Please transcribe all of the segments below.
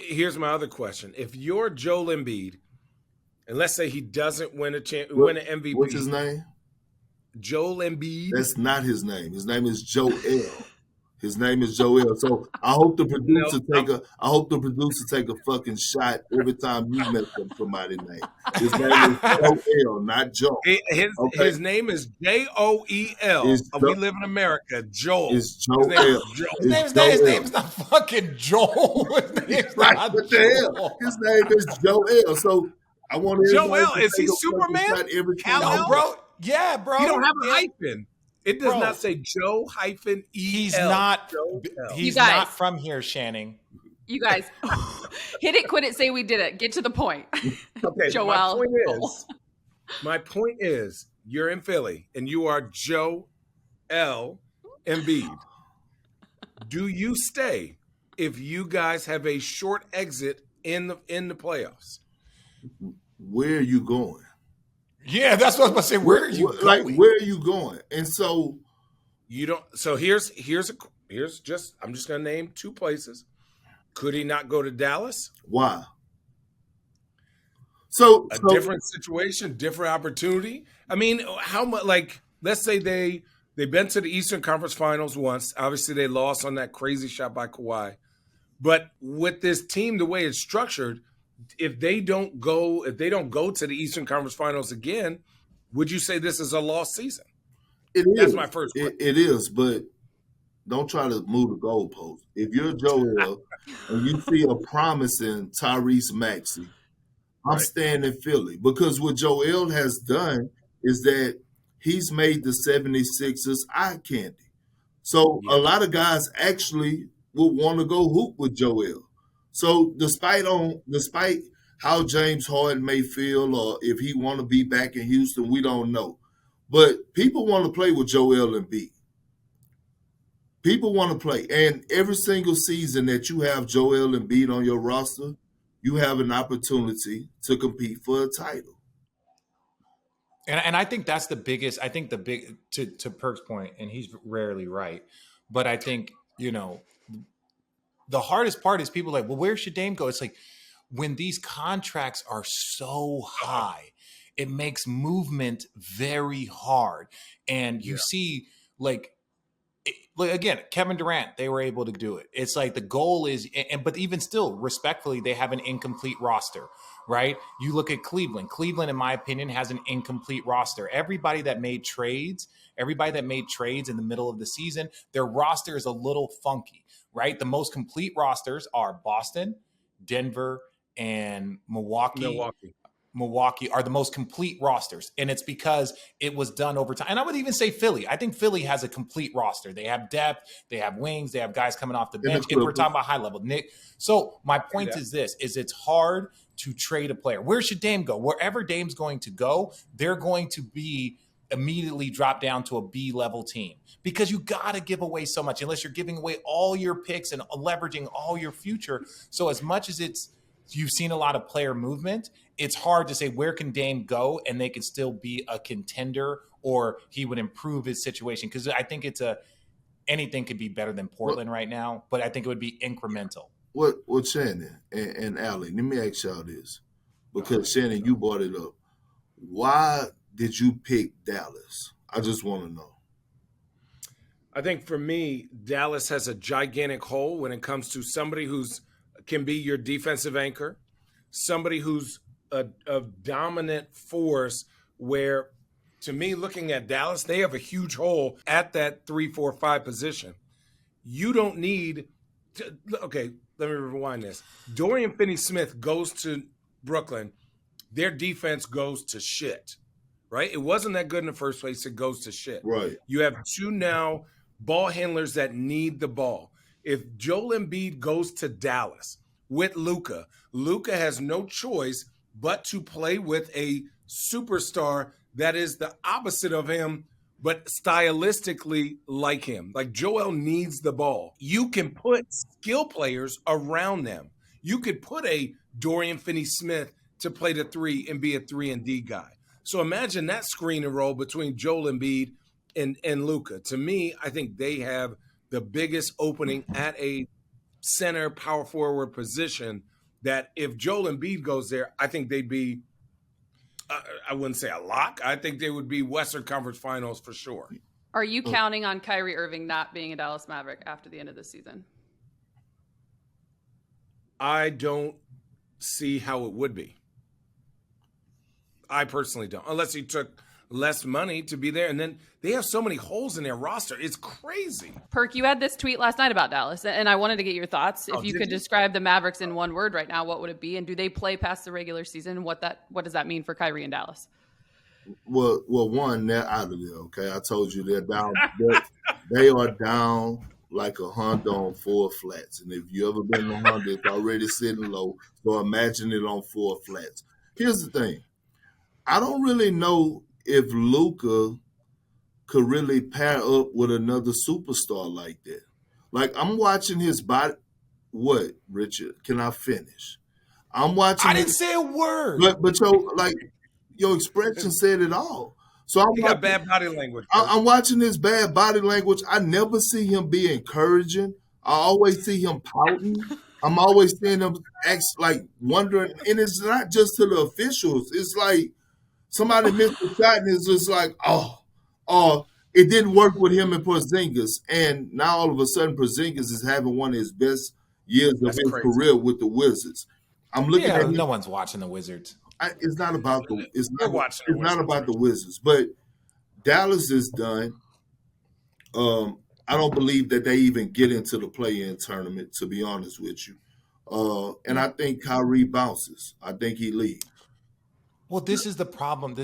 here's my other question. If you're Joel Embiid, and let's say he doesn't win win an MVP. What's his name? Joel Embiid. That's not his name. His name is Joel. His name is Joel. So I hope the producer take a fucking shot every time you mess up somebody's name. His name is Joel, not Joe. His name is Joel. We live in America. Joel. It's Joel. His name is not fucking Joel. His name is not what the hell? His name is Joel. So I want to. Joel, is he Superman? No, bro. Yeah, bro. You don't have a hyphen. It does not say Joe hyphen E. He's not. He's not from here, Shannon. You guys, hit it, quit it, say we did it. Get to the point. Okay, Joel. My point is, you're in Philly and you are Joel Embiid. Do you stay if you guys have a short exit in the playoffs? Where are you going? Yeah, that's what I was about to say. Where are you going? Like, where are you going? And so you don't. So here's just. I'm just going to name 2 places. Could he not go to Dallas? Why? So different situation, different opportunity. I mean, how much? Like, let's say they've been to the Eastern Conference Finals once. Obviously, they lost on that crazy shot by Kawhi. But with this team, the way it's structured, if they don't go to the Eastern Conference Finals again, would you say this is a lost season? That's my first question. It is, but don't try to move the goalpost. If you're Joel and you see a promising Tyrese Maxey, I'm staying in Philly, because what Joel has done is that he's made the 76ers eye candy. So a lot of guys actually would want to go hoop with Joel. So despite how James Harden may feel, or if he want to be back in Houston, we don't know. But people want to play with Joel Embiid. People want to play. And every single season that you have Joel Embiid on your roster, you have an opportunity to compete for a title. And I think that's the biggest. I think to Perk's point, and he's rarely right, but I think, the hardest part is people are like, well, where should Dame go? It's like, when these contracts are so high, it makes movement very hard. And you see, again, Kevin Durant, they were able to do it. It's like the goal is, but even still, respectfully, they have an incomplete roster, right? You look at Cleveland. Cleveland, in my opinion, has an incomplete roster. Everybody that made trades in the middle of the season, their roster is a little funky, right? The most complete rosters are Boston, Denver, and Milwaukee are the most complete rosters. And it's because it was done over time. And I would even say Philly. I think Philly has a complete roster. They have depth, they have wings, they have guys coming off the bench. If we're talking about high level, Nick. So my point is this, is it's hard to trade a player. Where should Dame go? Wherever Dame's going to go, they're going to be immediately drop down to a B-level team, because you got to give away so much unless you're giving away all your picks and leveraging all your future. So as much as you've seen a lot of player movement, it's hard to say where can Dame go and they can still be a contender, or he would improve his situation. Because I think anything could be better than Portland right now, but I think it would be incremental. Well, Shannon and Allie, let me ask y'all this, because Shannon, you brought it up. Why did you pick Dallas? I just want to know. I think for me, Dallas has a gigantic hole when it comes to somebody can be your defensive anchor, somebody who's a dominant force, where, to me, looking at Dallas, they have a huge hole at that 3, 4, 5 position. You don't need to, okay, let me rewind this. Dorian Finney-Smith goes to Brooklyn. Their defense goes to shit, right? It wasn't that good in the first place. It goes to shit. Right. You have 2 now ball handlers that need the ball. If Joel Embiid goes to Dallas with Luka has no choice but to play with a superstar that is the opposite of him, but stylistically like him. Like, Joel needs the ball. You can put skill players around them. You could put a Dorian Finney-Smith to play the 3 and be a 3-and-D guy. So imagine that screen and roll between Joel Embiid and Luka. To me, I think they have the biggest opening at a center power forward position that if Joel Embiid goes there, I think they'd be, I wouldn't say a lock. I think they would be Western Conference Finals for sure. Are you counting on Kyrie Irving not being a Dallas Maverick after the end of the season? I don't see how it would be. I personally don't, unless he took less money to be there. And then they have so many holes in their roster. It's crazy. Perk, you had this tweet last night about Dallas, and I wanted to get your thoughts. If you could describe the Mavericks in one word right now, what would it be? And do they play past the regular season? What does that mean for Kyrie and Dallas? Well, one, they're out of there, okay? I told you they're down. They are down like a Honda on 4 flats. And if you ever been in a Honda, it's already sitting low. So imagine it on 4 flats. Here's the thing. I don't really know if Luka could really pair up with another superstar like that. Like, I'm watching his body. What, Richard? Can I finish? I'm watching. I didn't say a word. But your expression said it all. So he got bad body language. I'm watching his bad body language. I never see him be encouraging. I always see him pouting. I'm always seeing him act like wondering. And it's not just to the officials. It's like somebody missed the shot and it's just like, it didn't work with him and Porzingis. And now all of a sudden Porzingis is having one of his best years of his career with the Wizards. I'm looking at him. No one's watching the Wizards. It's not about the Wizards, but Dallas is done. I don't believe that they even get into the play-in tournament, to be honest with you. And I think Kyrie bounces. I think he leaves. Well, this is the problem.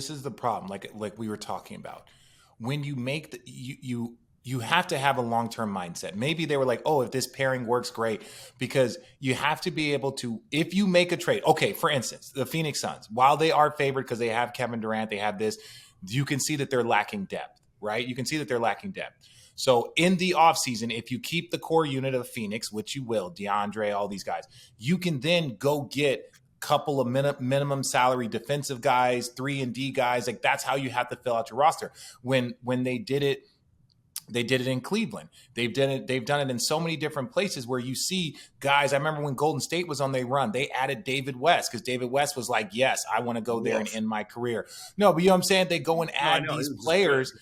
Like we were talking about. When you make you have to have a long-term mindset. Maybe they were like, oh, if this pairing works, great. Because you have to be able to, if you make a trade, okay, for instance, the Phoenix Suns, while they are favored because they have Kevin Durant, they have this, you can see that they're lacking depth, right? You can see that they're lacking depth. So in the offseason, if you keep the core unit of Phoenix, which you will, DeAndre, all these guys, you can then go get couple of minimum salary defensive guys, 3-and-D guys. Like that's how you have to fill out your roster. When they did it in Cleveland. They've done it in so many different places where you see guys. I remember when Golden State was on their run, they added David West because David West was like, yes, I want to go there and end my career. No, but you know what I'm saying? They go and add these players.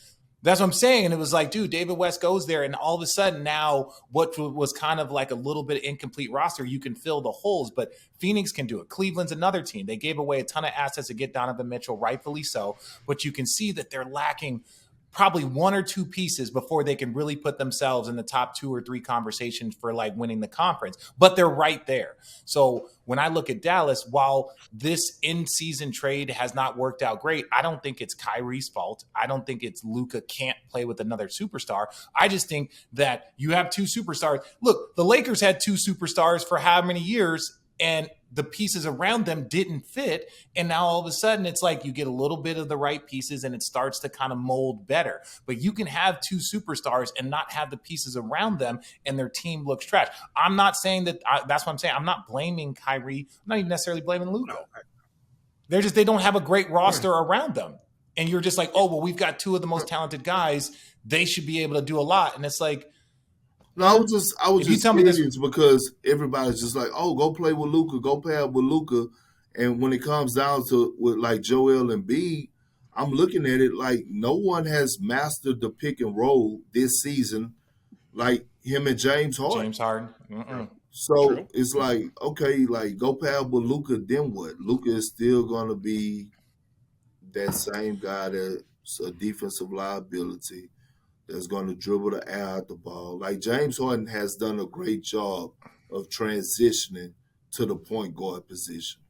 That's what I'm saying. And it was like, dude, David West goes there. And all of a sudden now what was kind of like a little bit incomplete roster, you can fill the holes. But Phoenix can do it. Cleveland's another team. They gave away a ton of assets to get Donovan Mitchell, rightfully so. But you can see that they're lacking probably 1 or 2 pieces before they can really put themselves in the top 2 or 3 conversations for like winning the conference, but they're right there. So when I look at Dallas, while this in-season trade has not worked out great, I don't think it's Kyrie's fault. I don't think it's Luka can't play with another superstar. I just think that you have 2 superstars. Look, the Lakers had 2 superstars for how many years, and the pieces around them didn't fit. And now all of a sudden it's like you get a little bit of the right pieces and it starts to kind of mold better. But you can have 2 superstars and not have the pieces around them and their team looks trash. I'm not saying that that's what I'm saying. I'm not blaming Kyrie. I'm not even necessarily blaming Luka. No. They don't have a great roster around them. And you're just like, oh, well, we've got 2 of the most talented guys. They should be able to do a lot. And it's like, no, I was just curious because everybody's just like, oh, go play with Luka, go play with Luka. And when it comes down to with like Joel Embiid, I'm looking at it like no one has mastered the pick and roll this season like him and James Harden. So true. It's like, okay, like go play with Luka, then what? Luka is still going to be that same guy that's a defensive liability. That's going to dribble the air out the ball. Like James Harden has done a great job of transitioning to the point guard position.